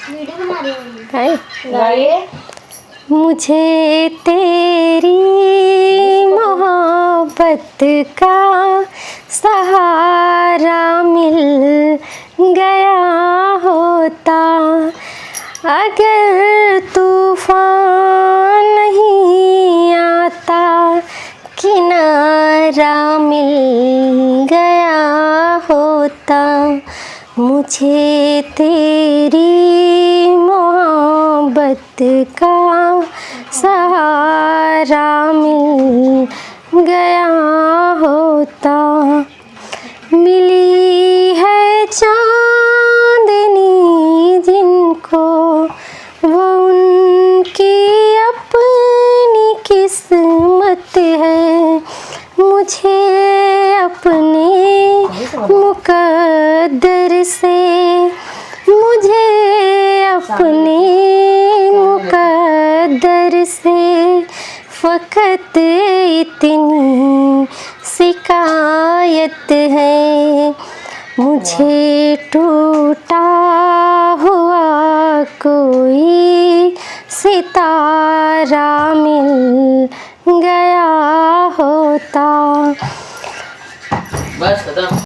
Video बना रही है गाइए। मुझे तेरी मोहब्बत का सहारा मिल गया होता, अगर तूफान नहीं आता किनारा मिल गया होता। मुझे तेरी मोहब्बत का सहारा मिल गया होता। मिली है चांदनी जिनको वो उनकी अपनी किस्मत है, मुझे अपने मुकद्दर से, मुझे अपने मुकद्दर से फ़कत इतनी शिकायत है। मुझे टूटा हुआ कोई सितारा मिल गया होता। बस खत्म।